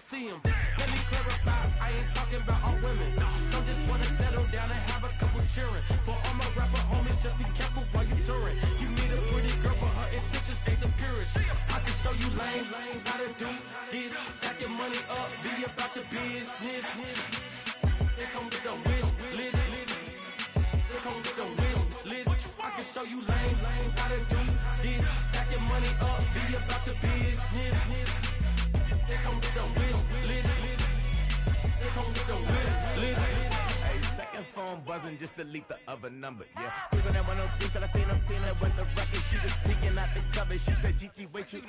see them. Let me clarify, I ain't talking about all women. Some just wanna settle down and have a couple cheering. For all my rapper homies, just be careful while you touring. You meet a pretty girl, but her intentions ain't the purest. I can show you lame, how to do this. Stack your money up, be about your business. They come with the wish list. They come with the wish list. I can show you lame, how to do this. Stack your money up, be about your business. They come with the wish list. They come with the wish list. Hey, second phone buzzing, just delete the other number, yeah. Cruising at 103 till I seen them feeling with the record. She was peeking out the cover. She said, Gigi, wait, you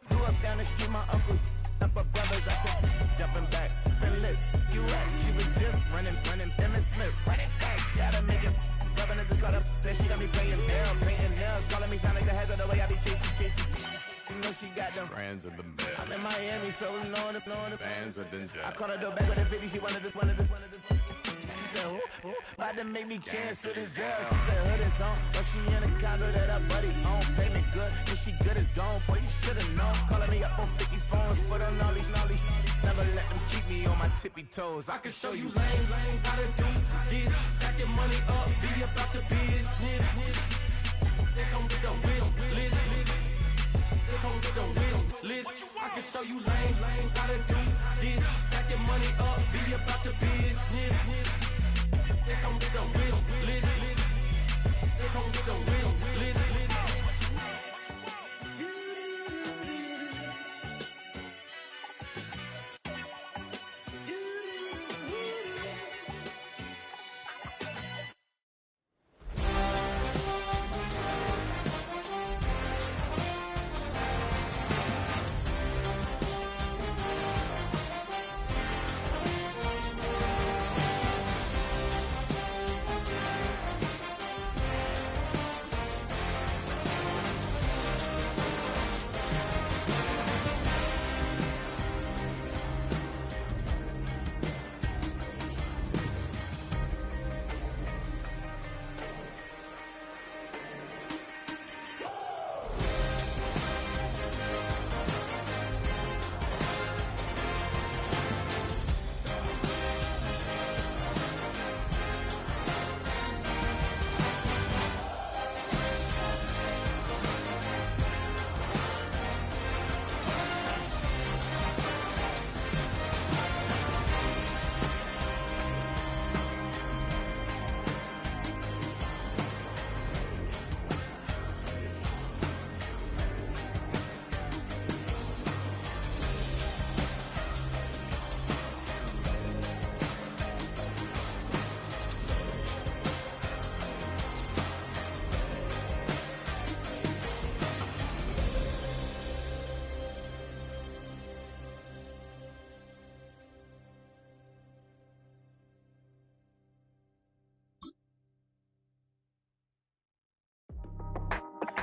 grew up down the street, my uncles up her brothers. I said, jumping back, and lit. You at? She was just running, Emma Smith, running back. She had to make it. Rubbing it just caught up. Then she got me playing nails, painting nails, calling me sound like the heads of the way I be chasing. You know she got them brands of the bed. I'm in Miami, so knowing the fans of Denzel. I called her door back with a 50. She wanted the. She said, who? About to make me cancel this L. She said, hood is on, but she in a condo that her buddy own. Payment good, if she good is gone. Boy, you should've known. Calling me up on 50 phones, foot on all these. Never let them keep me on my tippy toes. I can show you lame, how to do this. Stack your money up, be about your business. They come with the wish list. They come with the wish list. I can show you lame, how to do this. Stack your money up, be about your business. They come with the wish list. They come with the wish list.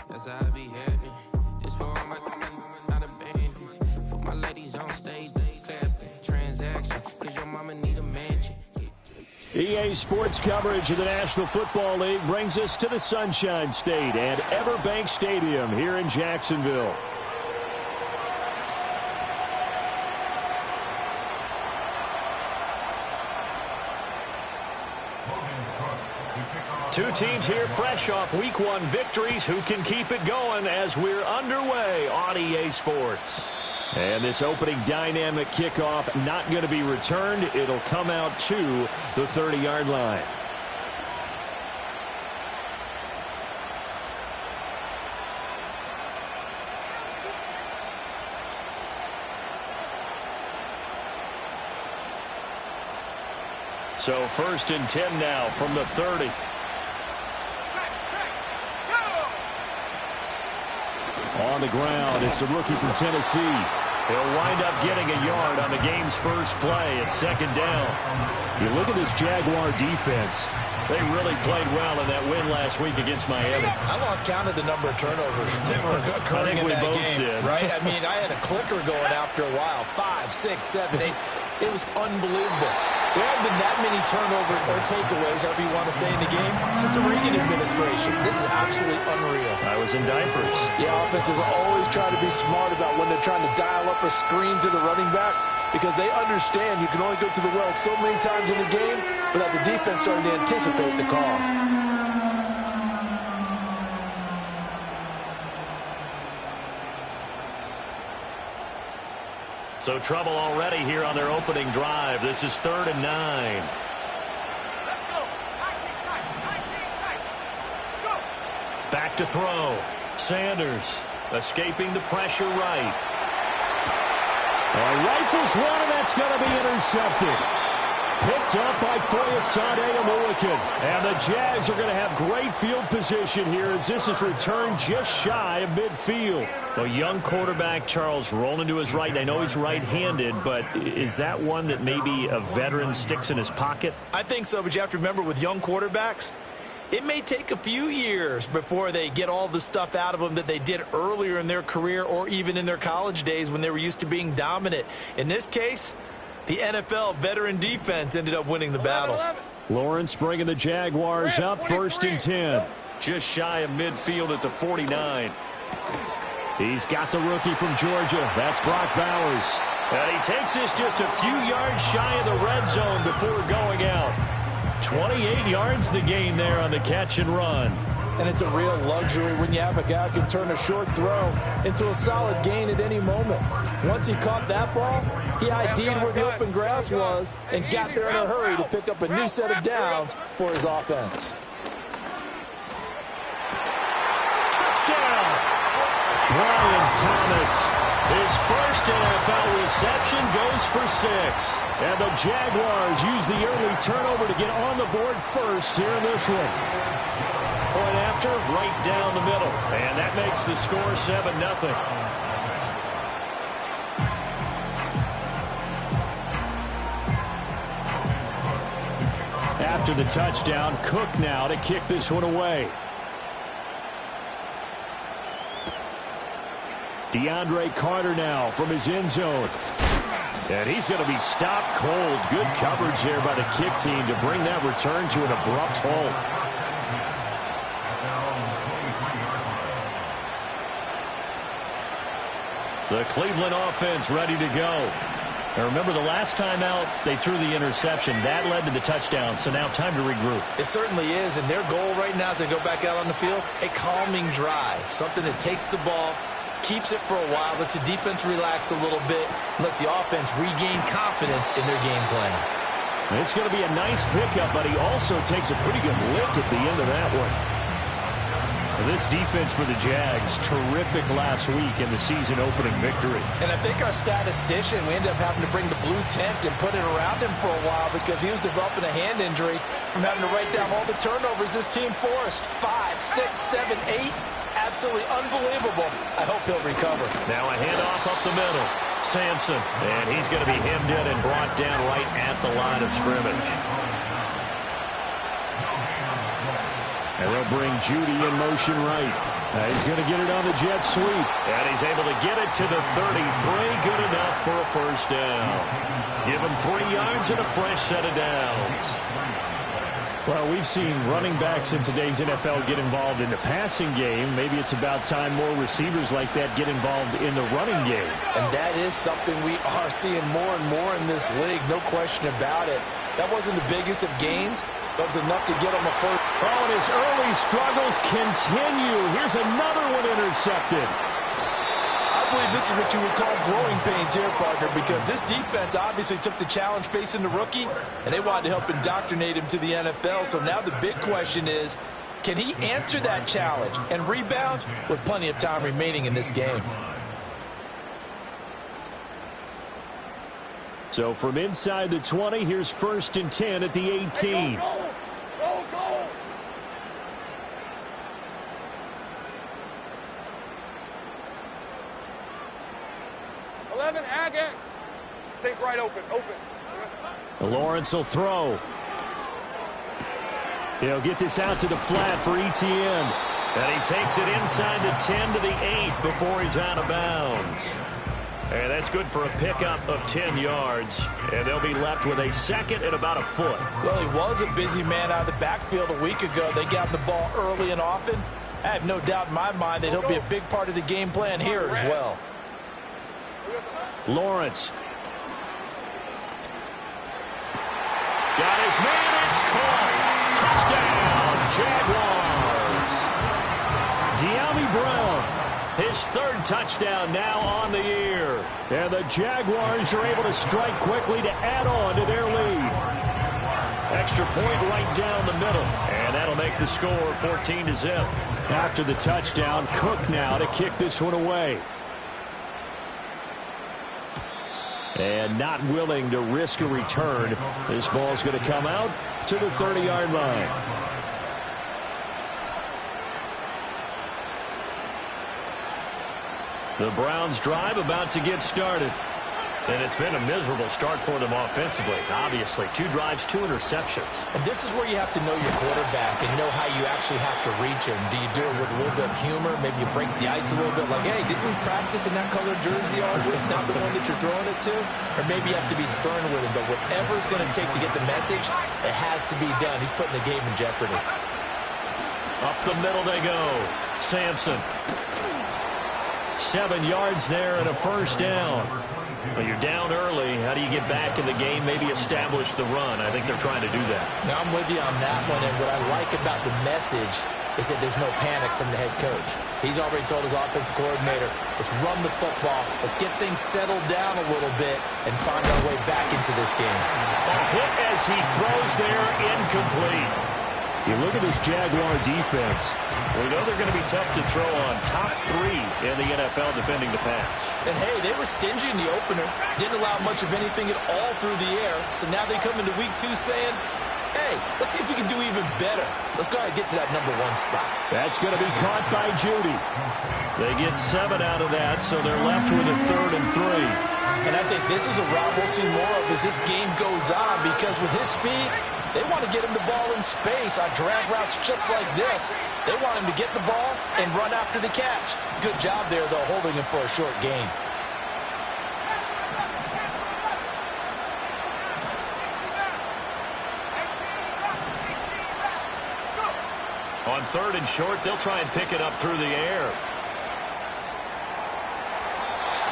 That's how I be happening. This for all my not abandoned. For my ladies on stage, they clapping. Transaction, cause your mama need a mansion. EA Sports coverage of the National Football League brings us to the Sunshine State and Everbank Stadium here in Jacksonville. Two teams here fresh off Week 1 victories. Who can keep it going as we're underway on EA Sports? And this opening dynamic kickoff not going to be returned. It'll come out to the 30-yard line. So 1st and 10 now from the 30. On the ground, it's a rookie from Tennessee. He'll wind up getting a yard on the game's first play at 2nd down. You look at this Jaguar defense. They really played well in that win last week against Miami. I lost count of the number of turnovers that were occurring in that game. Did. Right? I mean, I had a clicker going after a while. 5, 6, 7, 8. It was unbelievable. There haven't been that many turnovers or takeaways, however you want to say, in the game since the Reagan administration. This is absolutely unreal. I was in diapers. Yeah, offenses always try to be smart about when they're trying to dial up a screen to the running back because they understand you can only go to the well so many times in the game without the defense starting to anticipate the call. So trouble already here on their opening drive. This is 3rd and 9. Let's go. Go. Back to throw. Sanders escaping the pressure right. Rifles one, and that's going to be intercepted. Picked up by Foyesade Amulican. And the Jags are going to have great field position here as this is returned just shy of midfield. A young quarterback, Charles, rolling to his right. I know he's right-handed, but is that one that maybe a veteran sticks in his pocket? I think so, but you have to remember with young quarterbacks, it may take a few years before they get all the stuff out of them that they did earlier in their career or even in their college days when they were used to being dominant. In this case, the NFL veteran defense ended up winning the battle. Lawrence bringing the Jaguars up 1st and 10. Just shy of midfield at the 49. He's got the rookie from Georgia. That's Brock Bowers. And he takes this just a few yards shy of the red zone before going out. 28 yards the gain there on the catch and run. And it's a real luxury when you have a guy who can turn a short throw into a solid gain at any moment. Once he caught that ball, he ID'd where the open grass was and got there in a hurry to pick up a new set of downs for his offense. Touchdown! Brian Thomas, his first NFL reception goes for 6. And the Jaguars use the early turnover to get on the board first here in this one. Point after, right down the middle. And that makes the score 7-0. After the touchdown, Cook now to kick this one away. DeAndre Carter now from his end zone. And he's going to be stopped cold. Good coverage there by the kick team to bring that return to an abrupt halt. The Cleveland offense ready to go. Now remember, the last time out, they threw the interception. That led to the touchdown, so now time to regroup. It certainly is, and their goal right now as they go back out on the field, a calming drive, something that takes the ball, keeps it for a while, lets the defense relax a little bit, lets the offense regain confidence in their game plan. It's going to be a nice pickup, but he also takes a pretty good lick at the end of that one. This defense for the Jags, terrific last week in the season-opening victory. And I think our statistician, we ended up having to bring the blue tent and put it around him for a while because he was developing a hand injury from having to write down all the turnovers this team forced. 5, 6, 7, 8. Absolutely unbelievable. I hope he'll recover. Now a handoff up the middle. Sampson, and he's going to be hemmed in and brought down right at the line of scrimmage. And they'll bring Judy in motion right. He's going to get it on the jet sweep. And he's able to get it to the 33. Good enough for a first down. Give him 3 yards and a fresh set of downs. Well, we've seen running backs in today's NFL get involved in the passing game. Maybe it's about time more receivers like that get involved in the running game. And that is something we are seeing more and more in this league. No question about it. That wasn't the biggest of gains. That was enough to get him a first. Oh, and his early struggles continue. Here's another one intercepted. I believe this is what you would call growing pains here, partner, because this defense obviously took the challenge facing the rookie, and they wanted to help indoctrinate him to the NFL. So now the big question is, can he answer that challenge and rebound with plenty of time remaining in this game? So from inside the 20, here's 1st and 10 at the 18. Hey, go. 11, ag it. Take right open. Lawrence will throw. He'll get this out to the flat for Etienne. And he takes it inside the 10 to the 8 before he's out of bounds. And that's good for a pickup of 10 yards. And they'll be left with a second and about a foot. Well, he was a busy man out of the backfield a week ago. They got the ball early and often. I have no doubt in my mind that he'll be a big part of the game plan here as well. Lawrence. Got his man. It's caught. Touchdown, Jaguars. De'Ami Brown. His third touchdown now on the year. And the Jaguars are able to strike quickly to add on to their lead. Extra point right down the middle. And that'll make the score 14-0. After the touchdown, Cook now to kick this one away. And not willing to risk a return. This ball's going to come out to the 30-yard line. The Browns drive about to get started. And it's been a miserable start for them offensively. Obviously, 2 drives, 2 interceptions. And this is where you have to know your quarterback and know how you actually have to reach him. Do you do it with a little bit of humor? Maybe you break the ice a little bit like, hey, didn't we practice in that color jersey all week? Not the one that you're throwing it to? Or maybe you have to be stern with him. But whatever it's going to take to get the message, it has to be done. He's putting the game in jeopardy. Up the middle they go. Sampson. 7 yards there and a first down. Well, you're down early. How do you get back in the game? Maybe establish the run. I think they're trying to do that. Now, I'm with you on that one, and what I like about the message is that there's no panic from the head coach. He's already told his offensive coordinator, let's run the football, let's get things settled down a little bit and find our way back into this game. A hit as he throws there, incomplete. You look at this Jaguar defense. We know they're going to be tough to throw on. Top 3 in the NFL defending the pass. And, hey, they were stingy in the opener. Didn't allow much of anything at all through the air. So now they come into week 2 saying, hey, let's see if we can do even better. Let's go ahead and get to that number 1 spot. That's going to be caught by Judy. They get 7 out of that, so they're left with a 3rd and 3. And I think this is a route we'll see more of as this game goes on, because with his speed, they want to get him the ball in space on drag routes just like this. They want him to get the ball and run after the catch. Good job there, though, holding him for a short gain. On 3rd and short, they'll try and pick it up through the air.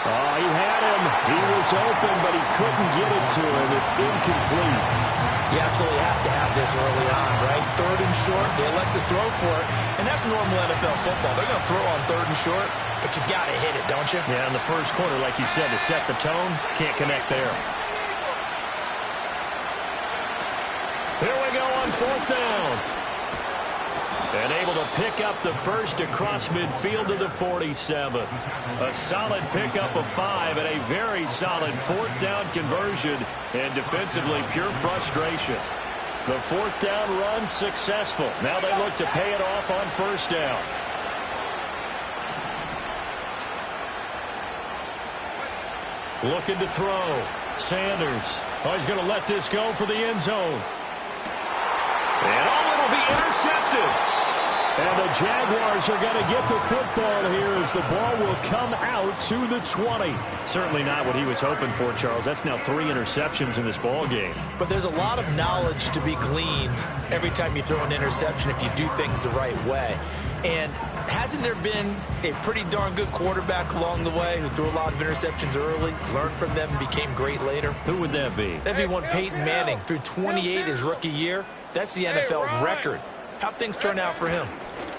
Oh, he had him. He was open, but he couldn't get it to him. It's incomplete. You absolutely have to have this early on, right? 3rd and short, they elect to throw for it, and that's normal NFL football. They're going to throw on 3rd and short, but you've got to hit it, don't you? Yeah, in the first quarter, like you said, to set the tone, can't connect there. Here we go on 4th down. And able to pick up the first across midfield to the 47. A solid pickup of 5 and a very solid 4th down conversion. And defensively, pure frustration. The 4th down run successful. Now they look to pay it off on 1st down. Looking to throw. Sanders. Oh, he's going to let this go for the end zone. And it'll be intercepted. And the Jaguars are going to get the football here as the ball will come out to the 20. Certainly not what he was hoping for, Charles. That's now 3 interceptions in this ball game. But there's a lot of knowledge to be gleaned every time you throw an interception if you do things the right way. And hasn't there been a pretty darn good quarterback along the way who threw a lot of interceptions early, learned from them, and became great later? Who would that be? That'd be one Peyton Manning. Threw 28 his rookie year. That's the NFL record. How'd things turn out for him?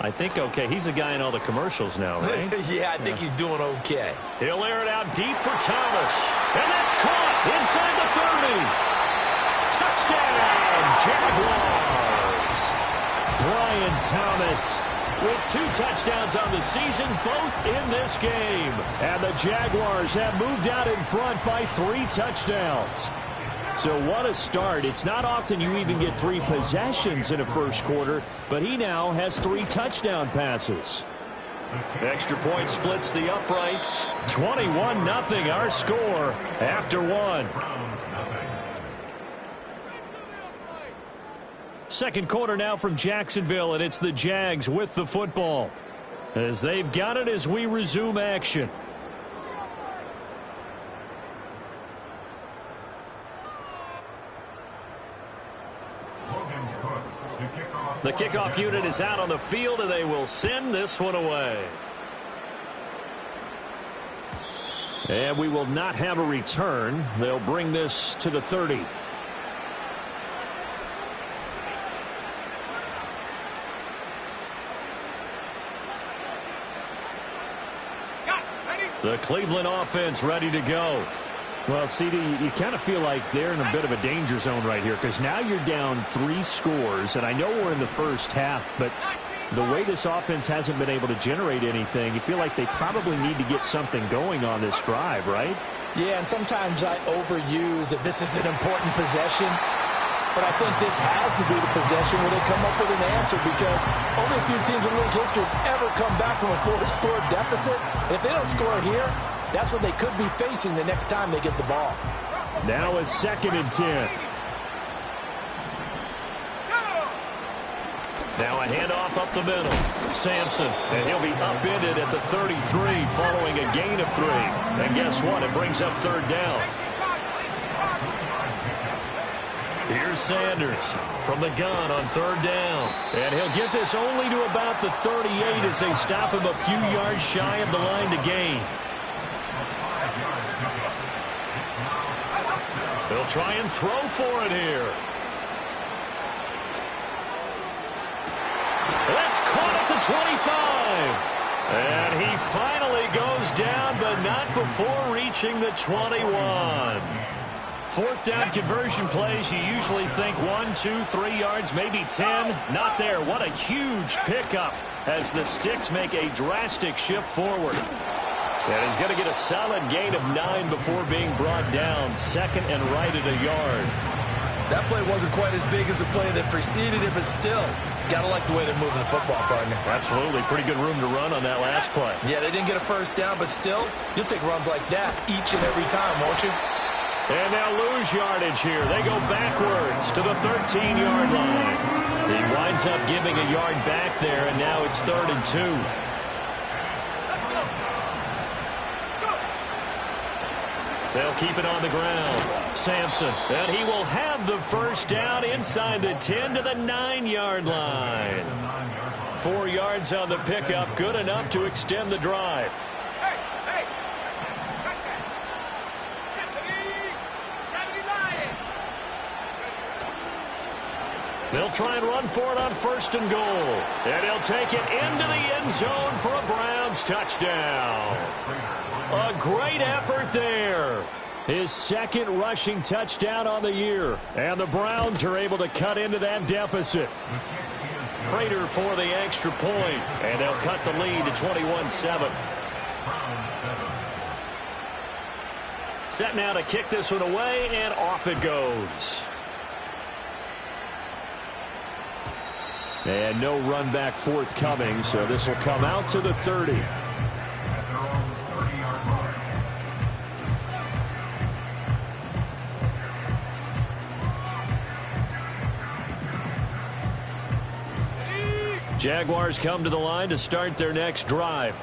I think okay. He's a guy in all the commercials now, right? Yeah, I think he's doing okay. He'll air it out deep for Thomas. And that's caught inside the 30. Touchdown, Jaguars. Brian Thomas with 2 touchdowns on the season, both in this game. And the Jaguars have moved out in front by 3 touchdowns. So what a start. It's not often you even get 3 possessions in a first quarter, but he now has 3 touchdown passes. Extra point splits the uprights. 21-0 our score after 1. Second quarter now from Jacksonville, and it's the Jags with the football as they've got it as we resume action. The kickoff unit is out on the field, and they will send this one away. And we will not have a return. They'll bring this to the 30. The Cleveland offense ready to go. Well, CD, you kind of feel like they're in a bit of a danger zone right here because now you're down 3 scores, and I know we're in the first half, but the way this offense hasn't been able to generate anything, you feel like they probably need to get something going on this drive, right? Yeah, and sometimes I overuse that this is an important possession, but I think this has to be the possession where they come up with an answer because only a few teams in league history have ever come back from a 4-score deficit, and if they don't score here, that's what they could be facing the next time they get the ball. Now a 2nd and 10. Now a handoff up the middle. Sampson, and he'll be upended at the 33 following a gain of 3. And guess what? It brings up 3rd down. Here's Sanders from the gun on 3rd down. And he'll get this only to about the 38 as they stop him a few yards shy of the line to gain. They'll try and throw for it here. That's caught at the 25. And he finally goes down, but not before reaching the 21. 4th down conversion plays, you usually think 1, 2, 3 yards, maybe 10. Not there. What a huge pickup as the Sticks make a drastic shift forward. And he's going to get a solid gain of 9 before being brought down. 2nd and right at a yard. That play wasn't quite as big as the play that preceded it, but still, got to like the way they're moving the football, partner. Absolutely. Pretty good room to run on that last play. Yeah, they didn't get a 1st down, but still, you'll take runs like that each and every time, won't you? And now lose yardage here. They go backwards to the 13-yard line. He winds up giving a yard back there, and now it's 3rd and 2. They'll keep it on the ground. Sampson, and he will have the 1st down inside the 10 to the 9-yard line. 4 yards on the pickup, good enough to extend the drive. They'll try and run for it on 1st and goal. And he'll take it into the end zone for a Browns touchdown. A great effort there. His 2nd rushing touchdown on the year. And the Browns are able to cut into that deficit. Prater for the extra point. And they'll cut the lead to 21-7. Set now to kick this one away, and off it goes. And no run back forthcoming, so this will come out to the 30. Jaguars come to the line to start their next drive.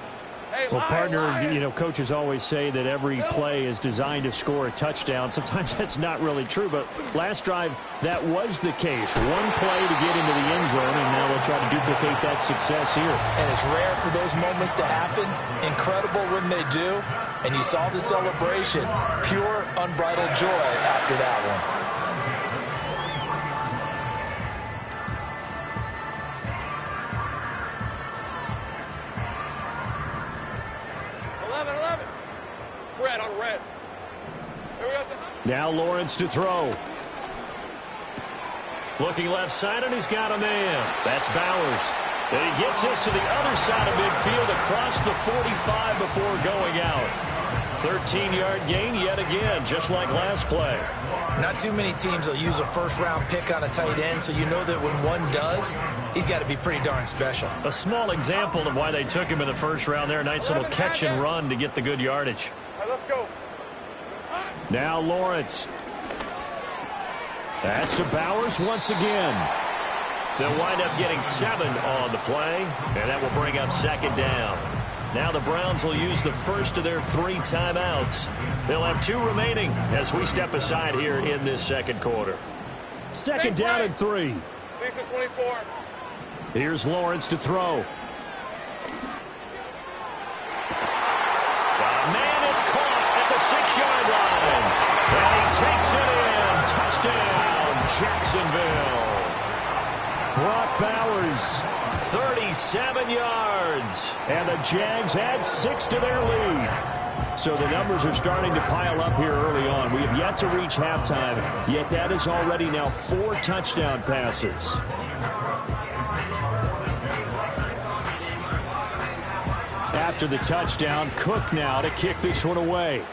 Well, partner, you know, coaches always say that every play is designed to score a touchdown. Sometimes that's not really true, but last drive, that was the case. One play to get into the end zone, and now they'll try to duplicate that success here. And it's rare for those moments to happen. Incredible when they do. And you saw the celebration. Pure, unbridled joy after that one. Now Lawrence to throw. Looking left side, and he's got a man. That's Bowers. And he gets this to the other side of midfield across the 45 before going out. 13-yard gain yet again, just like last play. Not too many teams will use a first-round pick on a tight end, so you know that when one does, he's got to be pretty darn special. A small example of why they took him in the first round there. Nice little catch and run to get the good yardage. All right, let's go. Now Lawrence. That's to Bowers once again. They'll wind up getting 7 on the play, and that will bring up 2nd down. Now the Browns will use the first of their 3 timeouts. They'll have 2 remaining as we step aside here in this second quarter. 2nd down and 3. Lisa 24. Here's Lawrence to throw. Man, it's caught at the 6-yard line. And he takes it in. Touchdown, Jacksonville. Brock Bowers, 37 yards. And the Jags add 6 to their lead. So the numbers are starting to pile up here early on. We have yet to reach halftime, yet that is already now 4 touchdown passes. After the touchdown, Cook now to kick this one away.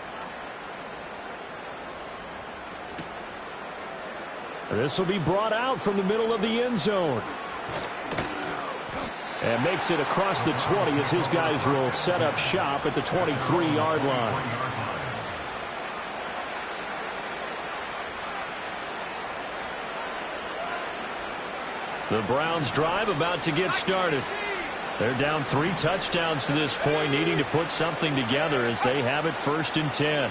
This will be brought out from the middle of the end zone. And makes it across the 20 as his guys will set up shop at the 23-yard line. The Browns drive about to get started. They're down 3 touchdowns to this point, needing to put something together as they have it 1st and 10.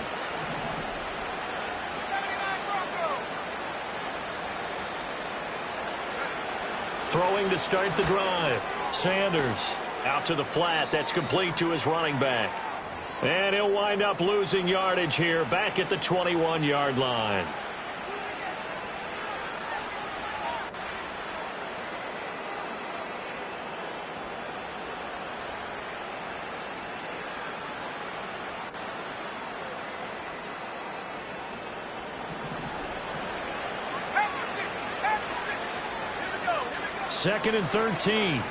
Throwing to start the drive. Sanders out to the flat. That's complete to his running back. And he'll wind up losing yardage here back at the 21-yard line. Second and 13.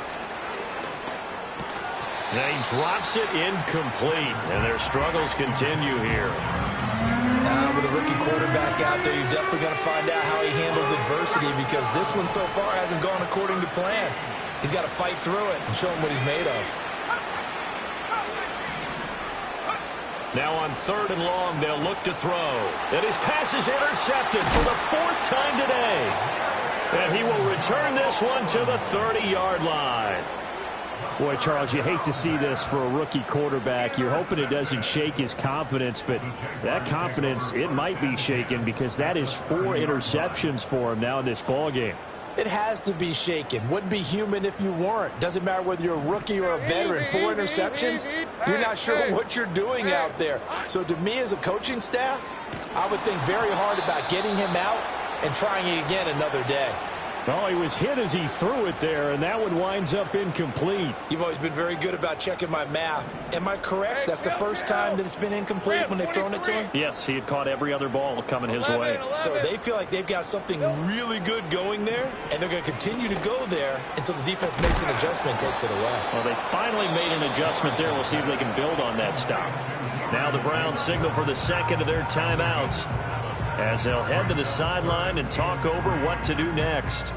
And he drops it incomplete, and their struggles continue here. With a rookie quarterback out there, you're definitely going to find out how he handles adversity, because this one so far hasn't gone according to plan. He's got to fight through it and show him what he's made of. Now on 3rd and long, they'll look to throw. And his pass is intercepted for the 4th time today. And he will return this one to the 30-yard line. Boy, Charles, you hate to see this for a rookie quarterback. You're hoping it doesn't shake his confidence, but that confidence, it might be shaken, because that is 4 interceptions for him now in this ballgame. It has to be shaken. Wouldn't be human if you weren't. Doesn't matter whether you're a rookie or a veteran. 4 interceptions, you're not sure what you're doing out there. So to me as a coaching staff, I would think very hard about getting him out and trying it again another day. Oh, he was hit as he threw it there, and that one winds up incomplete. You've always been very good about checking my math. Am I correct? That's the first time that it's been incomplete when they've thrown it to him? Yes, he had caught every other ball coming his way. So they feel like they've got something really good going there, and they're going to continue to go there until the defense makes an adjustment and takes it away. Well, they finally made an adjustment there. We'll see if they can build on that stop. Now the Browns signal for the second of their timeouts, as they'll head to the sideline and talk over what to do next.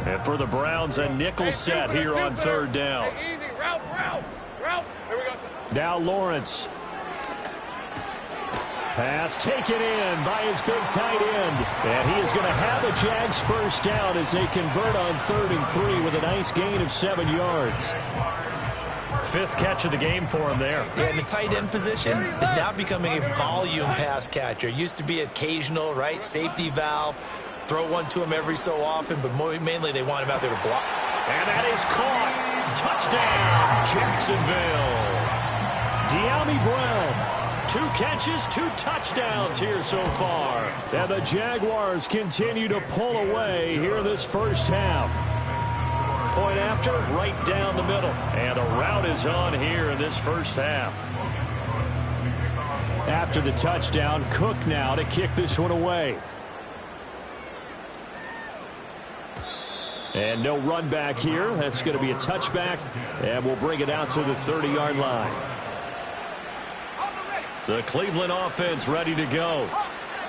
And for the Browns, a nickel set here on 3rd down. Easy, route. Here we go. Now Lawrence. Pass taken in by his big tight end. And he is going to have a Jags 1st down as they convert on 3rd and 3 with a nice gain of 7 yards. 5th catch of the game for him there. Yeah, and the tight end position is now becoming a volume pass catcher. It used to be occasional, right? Safety valve. Throw one to him every so often, but mainly they want him out there to block. And that is caught. Touchdown, Jacksonville. De'Ami Brown. 2 catches, 2 touchdowns here so far. And the Jaguars continue to pull away here in this 1st half. Point after, right down the middle. And a rout is on here in this 1st half. After the touchdown, Cook now to kick this one away. And no run back here. That's going to be a touchback. And we'll bring it out to the 30-yard line. The Cleveland offense ready to go.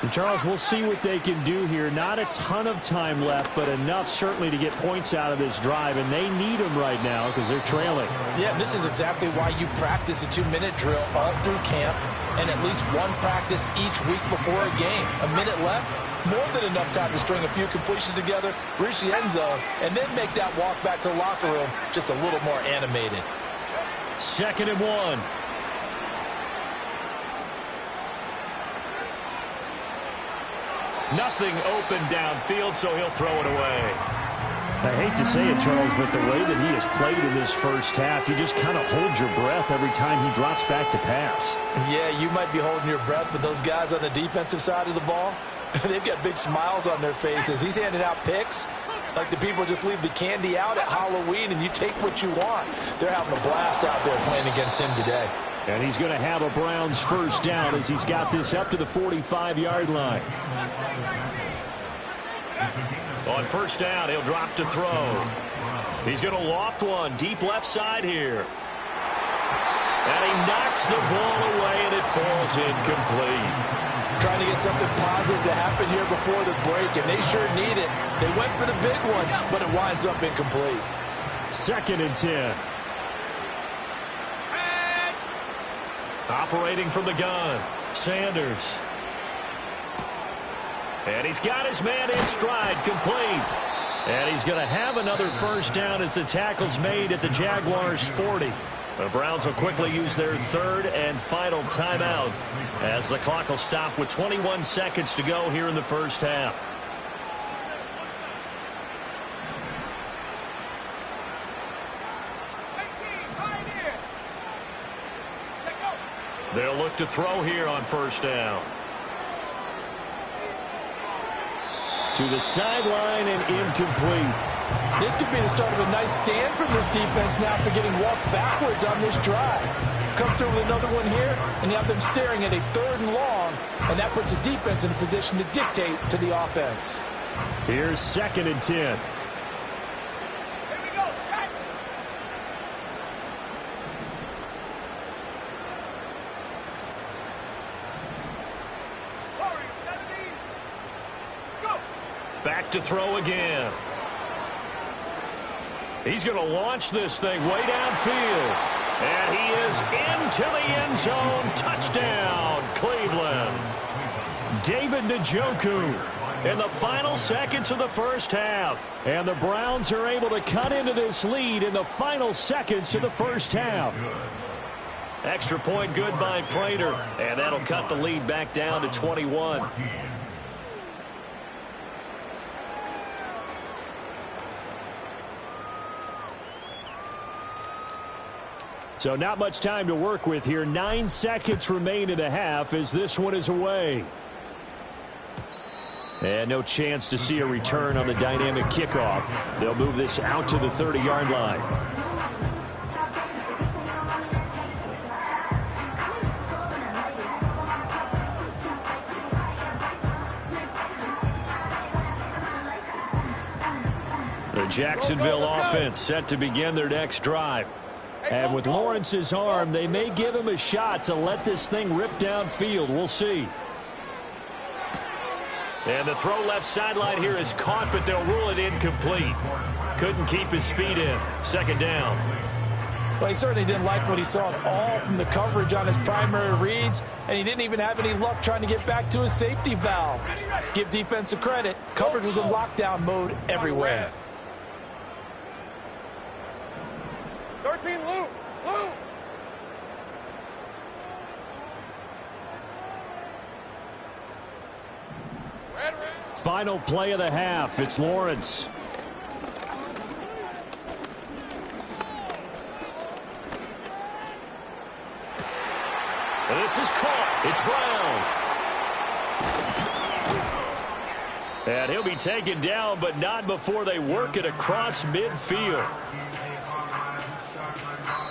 And Charles, we'll see what they can do here. Not a ton of time left, but enough certainly to get points out of this drive. And they need them right now because they're trailing. Yeah, this is exactly why you practice a 2-minute drill all through camp and at least one practice each week before a game. A minute left, more than enough time to string a few completions together, reach the end zone, and then make that walk back to the locker room just a little more animated. 2nd and 1. Nothing open downfield, so he'll throw it away. I hate to say it, Charles, but the way that he has played in this first half, you just kind of hold your breath every time he drops back to pass. Yeah, you might be holding your breath, but those guys on the defensive side of the ball, they've got big smiles on their faces. He's handing out picks like the people just leave the candy out at Halloween and you take what you want. They're having a blast out there playing against him today. And he's going to have a Browns first down as he's got this up to the 45-yard line. On first down, he'll drop to throw. He's going to loft one deep left side here. And he knocks the ball away, and it falls incomplete. Trying to get something positive to happen here before the break, and they sure need it. They went for the big one, but it winds up incomplete. 2nd and 10. Operating from the gun, Sanders. And he's got his man in stride, complete. And he's going to have another first down as the tackle's made at the Jaguars' 40. The Browns will quickly use their 3rd and final timeout as the clock will stop with 21 seconds to go here in the first half. They'll look to throw here on first down. To the sideline and incomplete. This could be the start of a nice stand from this defense now for getting walked backwards on this drive. Come through with another one here, and you have them staring at a 3rd and long, and that puts the defense in a position to dictate to the offense. Here's 2nd and 10. Back to throw again. He's going to launch this thing way downfield. And he is into the end zone. Touchdown, Cleveland. David Njoku in the final seconds of the first half. And the Browns are able to cut into this lead in the final seconds of the first half. Extra point good by Prater. And that'll cut the lead back down to 21. So not much time to work with here. 9 seconds remain in the half as this one is away. And no chance to see a return on the dynamic kickoff. They'll move this out to the 30-yard line. The Jacksonville offense set to begin their next drive. And with Lawrence's arm, they may give him a shot to let this thing rip downfield. We'll see. And the throw left sideline here is caught, but they'll rule it incomplete. Couldn't keep his feet in. 2nd down. Well, he certainly didn't like what he saw at all from the coverage on his primary reads, and he didn't even have any luck trying to get back to his safety valve. Give defense a credit. Coverage was in lockdown mode everywhere. 13, Lou. Lou. Red. Final play of the half. It's Lawrence. And this is caught. It's Brown. And he'll be taken down, but not before they work it across midfield.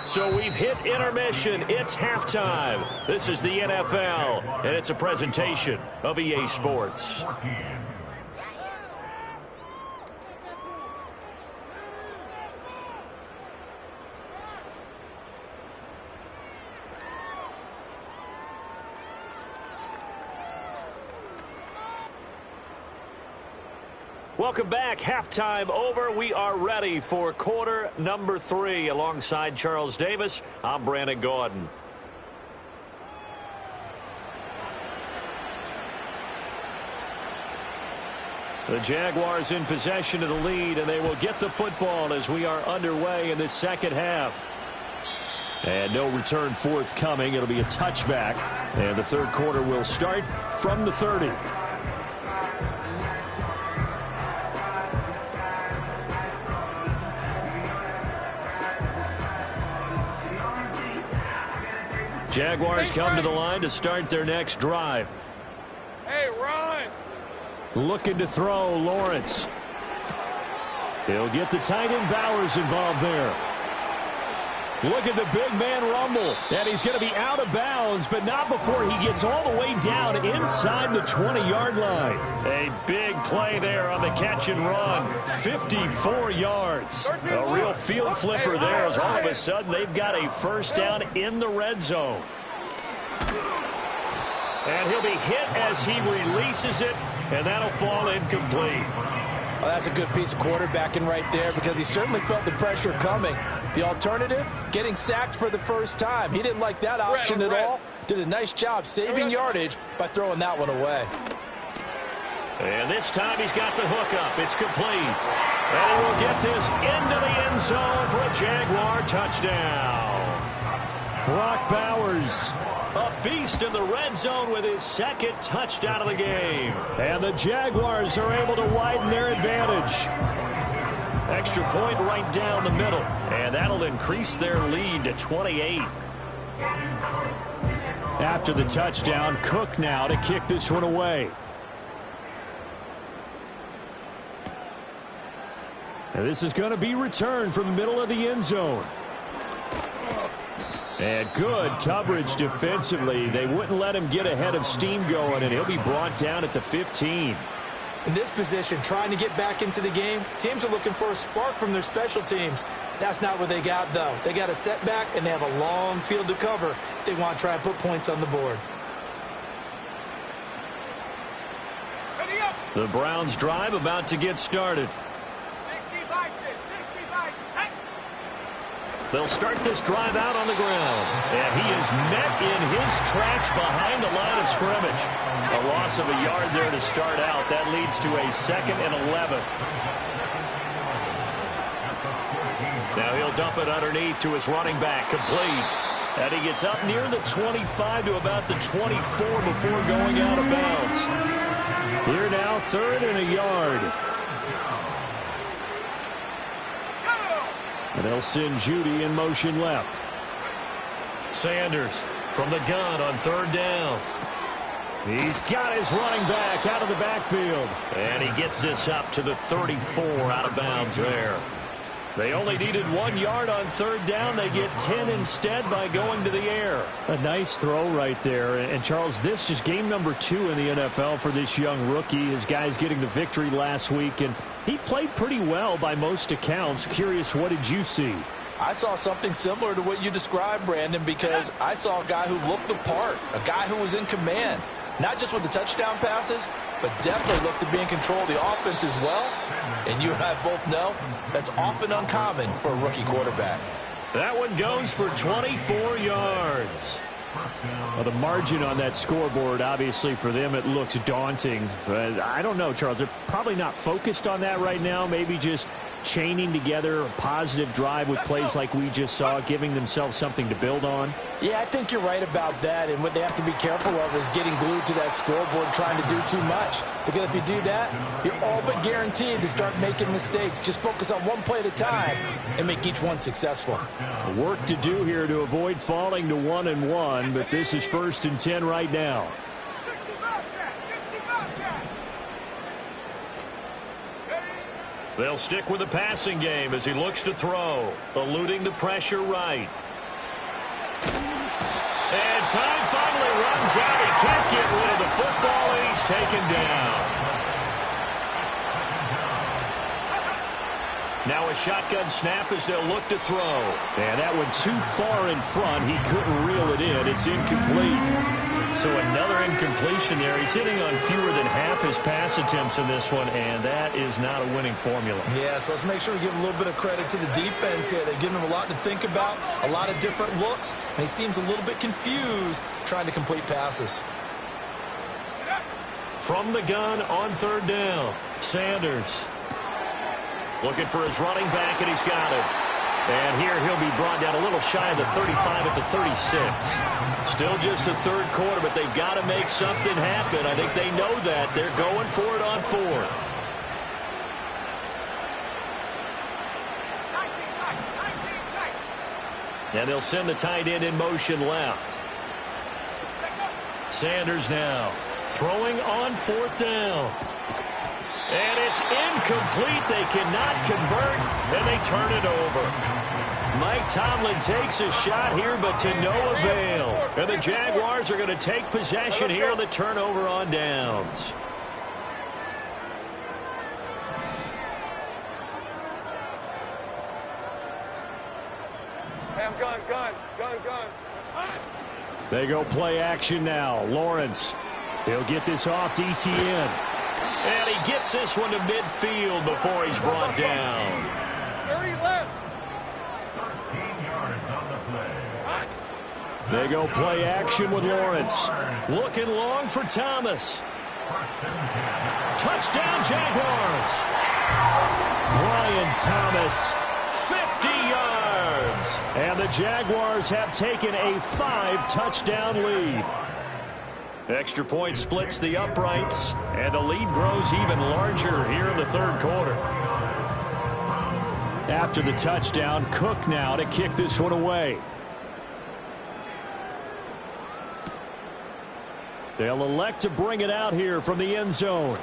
So we've hit intermission. It's halftime. This is the NFL, and it's a presentation of EA Sports. Welcome back. Halftime over. We are ready for quarter number 3. Alongside Charles Davis, I'm Brandon Gordon. The Jaguars in possession of the lead, and they will get the football as we are underway in this second half. And no return forthcoming. It'll be a touchback. And the third quarter will start from the 30. Jaguars come to the line to start their next drive. Hey, Ron. Looking to throw, Lawrence. He'll get the tight end Bowers involved there. Look at the big man rumble. And he's going to be out of bounds, but not before he gets all the way down inside the 20-yard line. A big play there on the catch and run. 54 yards. A real field flipper there as all of a sudden they've got a first down in the red zone. And he'll be hit as he releases it, and that'll fall incomplete. Well, that's a good piece of quarterbacking right there because he certainly felt the pressure coming. The alternative, getting sacked for the first time. He didn't like that option at all. Did a nice job saving yardage by throwing that one away. And this time he's got the hook up. It's complete. And he will get this into the end zone for a Jaguar touchdown. Brock Bowers, a beast in the red zone with his second touchdown of the game. And the Jaguars are able to widen their advantage. Extra point right down the middle. And that'll increase their lead to 28. After the touchdown, Cook now to kick this one away. And this is going to be returned from the middle of the end zone. And good coverage defensively. They wouldn't let him get ahead of steam going, and he'll be brought down at the 15. In this position, trying to get back into the game, teams are looking for a spark from their special teams. That's not what they got, though. They got a setback, and they have a long field to cover if they want to try and put points on the board. The Browns drive about to get started. They'll start this drive out on the ground. And he is met in his tracks behind the line of scrimmage. A loss of a yard there to start out. That leads to a 2nd and 11. Now he'll dump it underneath to his running back. Complete. And he gets up near the 25 to about the 24 before going out of bounds. Here now, 3rd and a yard. And they'll send Judy in motion left. Sanders from the gun on 3rd down. He's got his running back out of the backfield. And he gets this up to the 34 out of bounds there. They only needed 1 yard on 3rd down. They get 10 instead by going to the air. A nice throw right there. And, Charles, this is game number 2 in the NFL for this young rookie. His guys getting the victory last week, and he played pretty well by most accounts. Curious, what did you see? I saw something similar to what you described, Brandon, because I saw a guy who looked the part, a guy who was in command, not just with the touchdown passes, but definitely looked to be in control of the offense as well. And you and I both know that's often uncommon for a rookie quarterback. That one goes for 24 yards. Well, the margin on that scoreboard, obviously, for them, it looks daunting. But I don't know, Charles. They're probably not focused on that right now. Maybe just chaining together a positive drive with plays like we just saw, giving themselves something to build on. Yeah, I think you're right about that. And what they have to be careful of is getting glued to that scoreboard, trying to do too much. Because if you do that, you're all but guaranteed to start making mistakes. Just focus on one play at a time and make each one successful. Work to do here to avoid falling to 1-1, but this is 1st and 10 right now. They'll stick with the passing game as he looks to throw, eluding the pressure right. And time finally runs out. He can't get rid of the football, and he's taken down. Now a shotgun snap as they'll look to throw. And that one too far in front. He couldn't reel it in. It's incomplete. So another incompletion there. He's hitting on fewer than half his pass attempts in this one, and that is not a winning formula. Yeah, so let's make sure we give a little bit of credit to the defense here. They've given him a lot to think about, a lot of different looks, and he seems a little bit confused trying to complete passes. From the gun on 3rd down, Sanders looking for his running back, and he's got it. And here he'll be brought down a little shy of the 35 at the 36. Still just the third quarter, but they've got to make something happen. I think they know that. They're going for it on fourth. And they'll send the tight end in motion left. Sanders now throwing on fourth down. And it's incomplete. They cannot convert, and they turn it over. Mike Tomlin takes a shot here, but to no avail. And the Jaguars are going to take possession here on the turnover on downs. Hey, I'm gun. They go play action now. Lawrence, he'll get this off to Etienne. And he gets this one to midfield before he's brought down. 30 left. 13 yards on the play. They go play action with Lawrence. Looking long for Thomas. Touchdown Jaguars. Brian Thomas, 50 yards. And the Jaguars have taken a 5-touchdown lead. Extra point splits the uprights, and the lead grows even larger here in the third quarter. After the touchdown, Cook now to kick this one away. They'll elect to bring it out here from the end zone.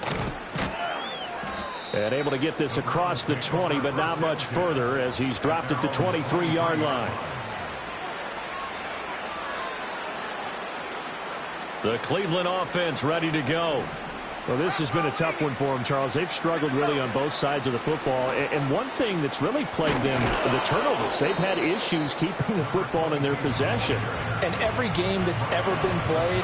And able to get this across the 20, but not much further as he's dropped it to 23-yard line. The Cleveland offense ready to go. Well, this has been a tough one for them, Charles. They've struggled really on both sides of the football. And one thing that's really plagued them, the turnovers. They've had issues keeping the football in their possession. And every game that's ever been played,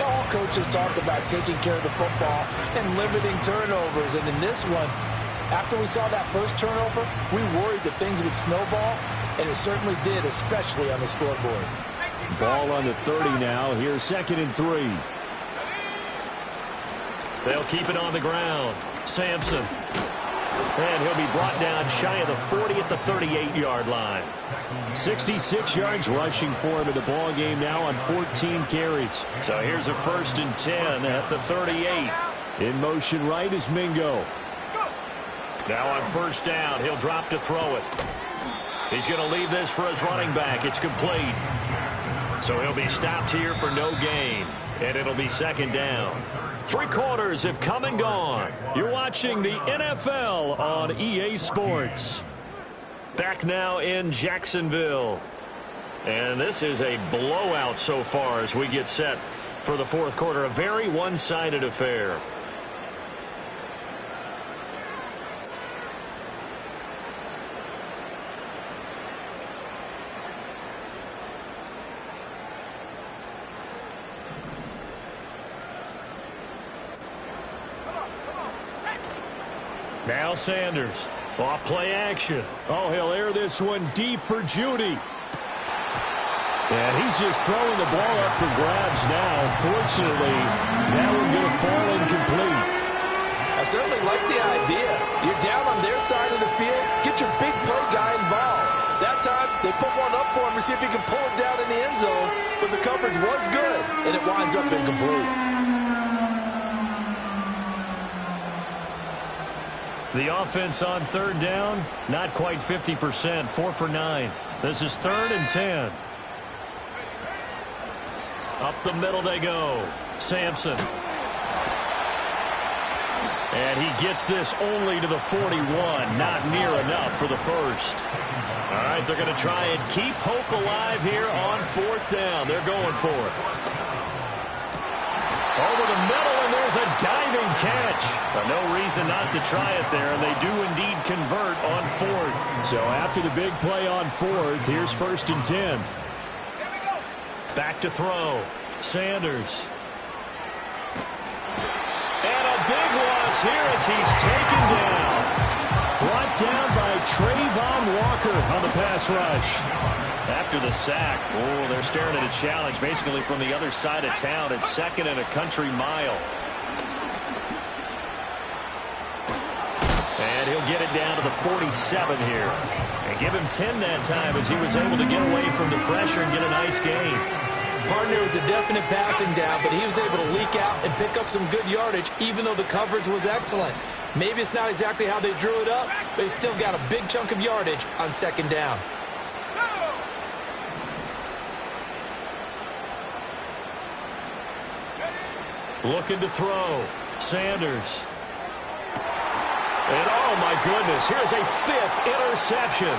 all coaches talk about taking care of the football and limiting turnovers. And in this one, after we saw that first turnover, we worried that things would snowball, and it certainly did, especially on the scoreboard. Ball on the 30 now. Here's 2nd and 3. They'll keep it on the ground. Sampson. And he'll be brought down shy of the 40 at the 38-yard line. 66 yards rushing for him in the ball game now on 14 carries. So here's a 1st and 10 at the 38. In motion right is Mingo. Now on 1st down, he'll drop to throw it. He's going to leave this for his running back. It's complete. So he'll be stopped here for no gain. And it'll be 2nd down. 3 quarters have come and gone. You're watching the NFL on EA Sports. Back now in Jacksonville. And this is a blowout so far as we get set for the 4th quarter. A very one-sided affair. Now Sanders, off play action. Oh, he'll air this one deep for Judy. And he's just throwing the ball up for grabs now. Fortunately, that one going to fall incomplete. I certainly like the idea. You're down on their side of the field. Get your big play guy involved. That time, they put one up for him to see if he can pull it down in the end zone. But the coverage was good, and it winds up incomplete. The offense on 3rd down, not quite 50%, 4 for 9. This is 3rd and 10. Up the middle they go. Sampson. And he gets this only to the 41, not near enough for the 1st. All right, they're going to try and keep hope alive here on 4th down. They're going for it. Over the middle, and there's a diving catch. No reason not to try it there, and they do indeed convert on 4th. So after the big play on 4th, here's 1st and 10. Back to throw. Sanders. And a big loss here as he's taken down. Brought down by Trayvon Walker on the pass rush. After the sack, oh, they're staring at a challenge basically from the other side of town. It's 2nd and a country mile. And he'll they'll get it down to the 47 here. And give him 10 that time as he was able to get away from the pressure and get a nice gain. Partner was a definite passing down, but he was able to leak out and pick up some good yardage, even though the coverage was excellent. Maybe it's not exactly how they drew it up, but he still got a big chunk of yardage on second down. Looking to throw. Sanders. And oh my goodness, here's a 5th interception.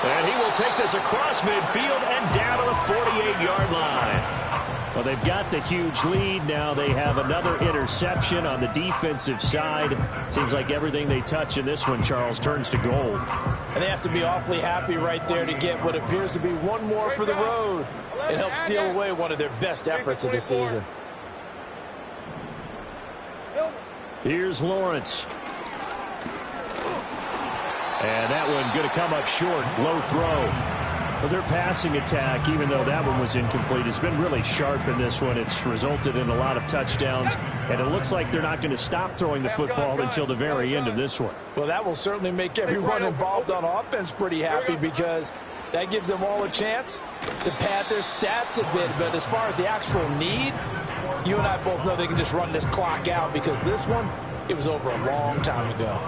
And he will take this across midfield and down to the 48-yard line. Well, they've got the huge lead. Now they have another interception on the defensive side. Seems like everything they touch in this one, Charles, turns to gold. And they have to be awfully happy right there to get what appears to be one more for the road and help seal away one of their best efforts of the season. Here's Lawrence. And that one going to come up short. Low throw. Well, their passing attack, even though that one was incomplete, has been really sharp in this one. It's resulted in a lot of touchdowns. And it looks like they're not going to stop throwing the football until the very end of this one. Well, that will certainly make everyone involved on offense pretty happy because that gives them all a chance to pad their stats a bit. But as far as the actual need, you and I both know they can just run this clock out because this one, it was over a long time ago.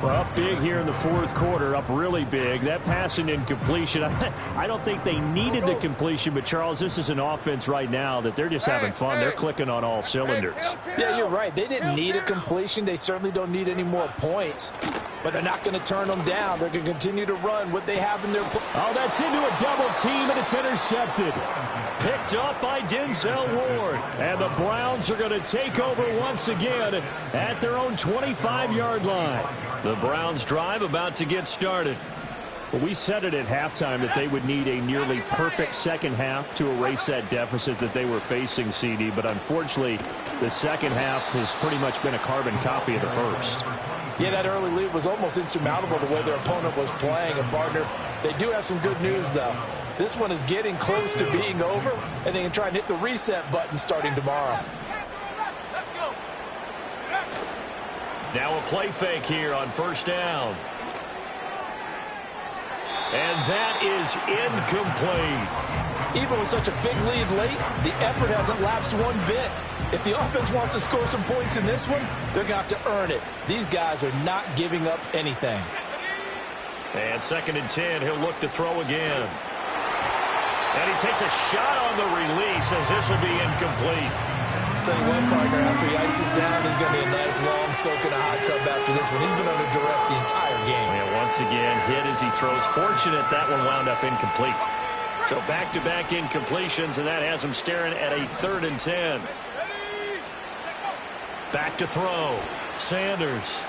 Well, up big here in the fourth quarter, up really big. That passing incompletion, I don't think they needed the completion, but Charles, this is an offense right now that they're just having fun. They're clicking on all cylinders. Yeah, you're right. They didn't need a completion. They certainly don't need any more points, but they're not going to turn them down. They're going to continue to run what they have in their play. Oh, that's into a double team, and it's intercepted. Picked up by Denzel Ward. And the Browns are going to take over once again at their own 25-yard line. The Browns drive about to get started. Well, we said it at halftime that they would need a nearly perfect second half to erase that deficit that they were facing, CD. But unfortunately, the second half has pretty much been a carbon copy of the first. Yeah, that early lead was almost insurmountable the way their opponent was playing. And, partner, they do have some good news, though. This one is getting close to being over, and they can try and hit the reset button starting tomorrow. Now a play fake here on first down. And that is incomplete. Even with such a big lead late, the effort hasn't lapsed one bit. If the offense wants to score some points in this one, they're going to have to earn it. These guys are not giving up anything. And 2nd and 10, he'll look to throw again. And he takes a shot on the release as this will be incomplete. Tell you what, partner, after he ices down, he's going to be a nice long soak in a hot tub after this one. He's been under duress the entire game. And once again, hit as he throws. Fortunate that one wound up incomplete. So back-to-back incompletions, and that has him staring at a 3rd and 10. Back to throw. Sanders.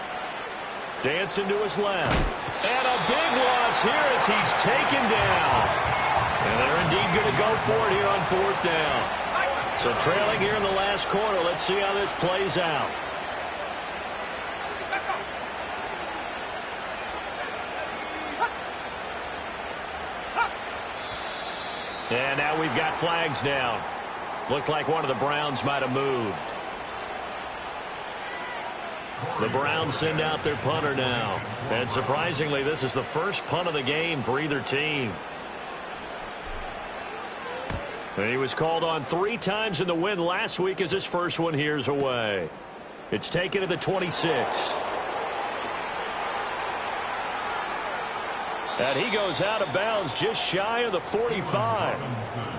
Dancing to his left. And a big loss here as he's taken down. And they're indeed going to go for it here on 4th down. So trailing here in the last quarter. Let's see how this plays out. And now we've got flags down. Looked like one of the Browns might have moved. The Browns send out their punter now. And surprisingly, this is the first punt of the game for either team. And he was called on 3 times in the win last week as his first one here's away. It's taken to the 26. And he goes out of bounds just shy of the 45.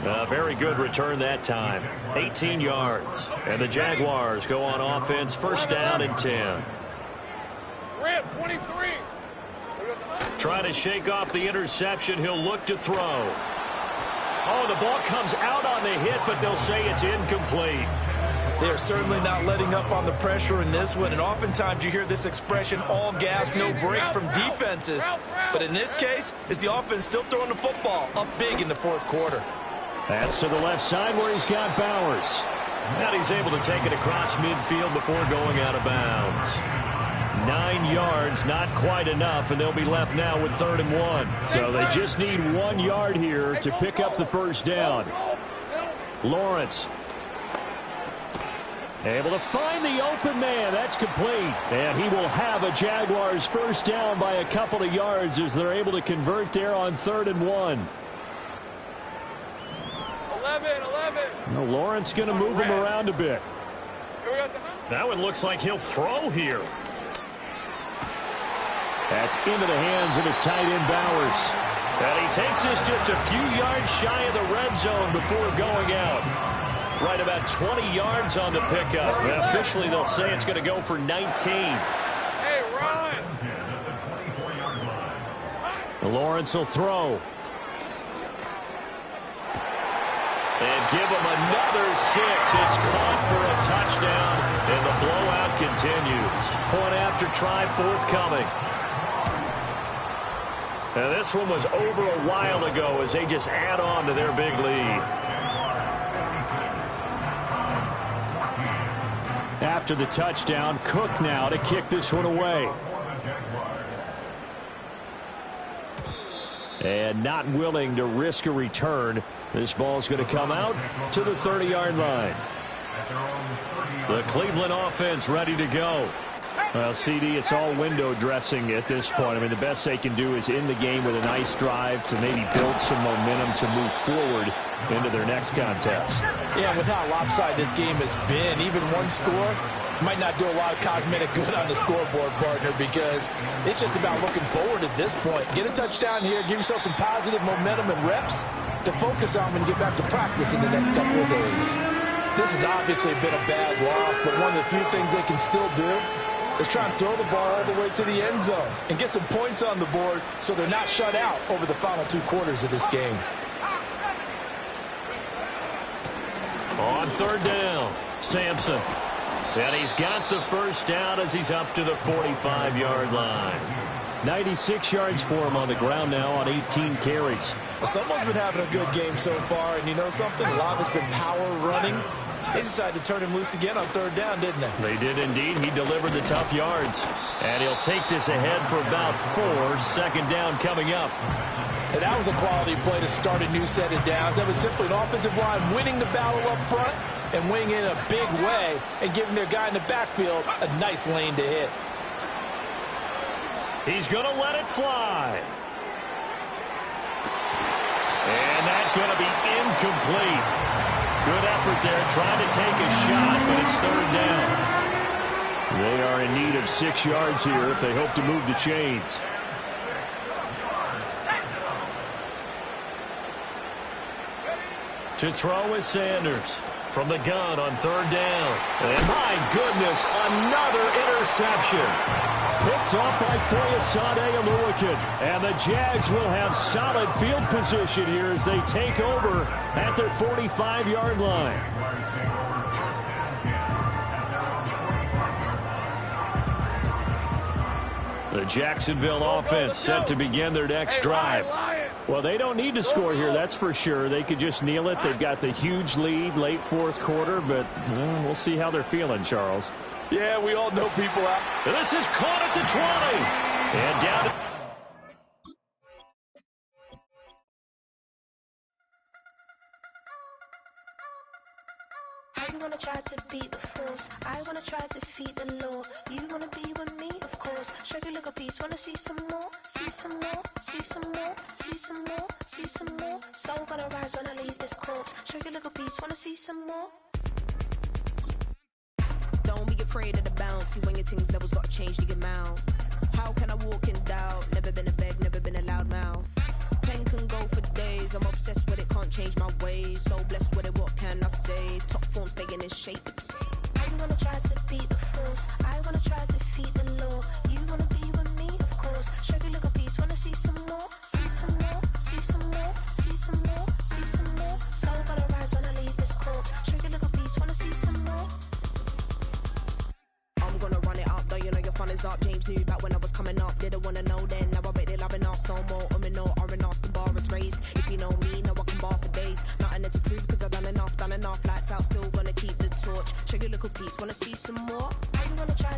A very good return that time. 18 yards. And the Jaguars go on offense, first down and 10. 23. Trying to shake off the interception. He'll look to throw. Oh, the ball comes out on the hit, but they'll say it's incomplete. They're certainly not letting up on the pressure in this one, and oftentimes you hear this expression, all gas, no break from defenses. But in this case, it's the offense still throwing the football up big in the fourth quarter. That's to the left side where he's got Bowers. And he's able to take it across midfield before going out of bounds. 9 yards, not quite enough, and they'll be left now with 3rd and 1. So they just need 1 yard here to pick up the first down. Lawrence. Able to find the open man. That's complete. And he will have a Jaguars first down by a couple of yards as they're able to convert there on 3rd and 1. 11. Well, Lawrence going to move him around a bit. That one looks like he'll throw here. That's into the hands of his tight end Bowers. And he takes this just a few yards shy of the red zone before going out. Right about 20 yards on the pickup. And officially, they'll say it's going to go for 19. Hey, run! Lawrence will throw. And give him another 6. It's caught for a touchdown, and the blowout continues. Point after try forthcoming. Now this one was over a while ago as they just add on to their big lead. After the touchdown, Cook now to kick this one away. And not willing to risk a return. This ball's going to come out to the 30-yard line. The Cleveland offense ready to go. Well, CD, it's all window dressing at this point. I mean, the best they can do is end the game with a nice drive to maybe build some momentum to move forward into their next contest. Yeah, with how lopsided this game has been, even one score might not do a lot of cosmetic good on the scoreboard, partner, because it's just about looking forward at this point. Get a touchdown here, give yourself some positive momentum and reps to focus on when you get back to practice in the next couple of days. This has obviously been a bad loss, but one of the few things they can still do is try and throw the ball all the way to the end zone and get some points on the board so they're not shut out over the final 2 quarters of this game. On 3rd down, Sampson. And he's got the first down as he's up to the 45-yard line. 96 yards for him on the ground now on 18 carries. Well, someone's been having a good game so far, and you know something? A lot of it's been power running. They decided to turn him loose again on 3rd down, didn't they? They did indeed. He delivered the tough yards. And he'll take this ahead for about 4. 2nd down coming up. And that was a quality play to start a new set of downs. That was simply an offensive line winning the battle up front and winning in a big way and giving their guy in the backfield a nice lane to hit. He's going to let it fly. And that's going to be incomplete. Good effort there, trying to take a shot, but it's 3rd down. They are in need of 6 yards here if they hope to move the chains. To throw is Sanders from the gun on 3rd down. And my goodness, another interception. Picked off by Foyesade Aluakin. And the Jags will have solid field position here as they take over at their 45-yard line. The Jacksonville offense set to begin their next drive. Well, they don't need to score here, that's for sure. They could just kneel it. They've got the huge lead late 4th quarter, but we'll see how they're feeling, Charles. Yeah, we all know people out. This is caught at the 20. And down to... I wanna try to beat the force. I wanna try to defeat the law. You wanna be with me, of course. Show you look a piece. Wanna see some more? See some more? See some more? See some more? See some more? Soul gonna rise when I leave this corpse. Show you look a piece. Wanna see some more? Don't be afraid of the bounce. See when your things levels got changed to your mouth. How can I walk in doubt? Never been a beg, never been a loud mouth. Pen can go for days. I'm obsessed with it, can't change my ways. So blessed with it, what can I say? Top form staying in shape. I wanna try to beat the force. I wanna try to defeat the law. You wanna be with me, of course. Show you look a piece. Wanna see some more? See some more? See some more? See some more? See some more? Soul gonna rise when I leave this corpse. Show you look a piece. Wanna see some more? I'm gonna run it up, though you know your fun is up. James knew back when I was coming up. Didn't wanna know then, now I bet they're loving us. No more, no R&R, the bar is raised. If you know me, know I can bar for days. Nothing to prove, cause I've done enough. Lights out, still gonna keep the torch. Show you a little piece, wanna see some more? I wanna try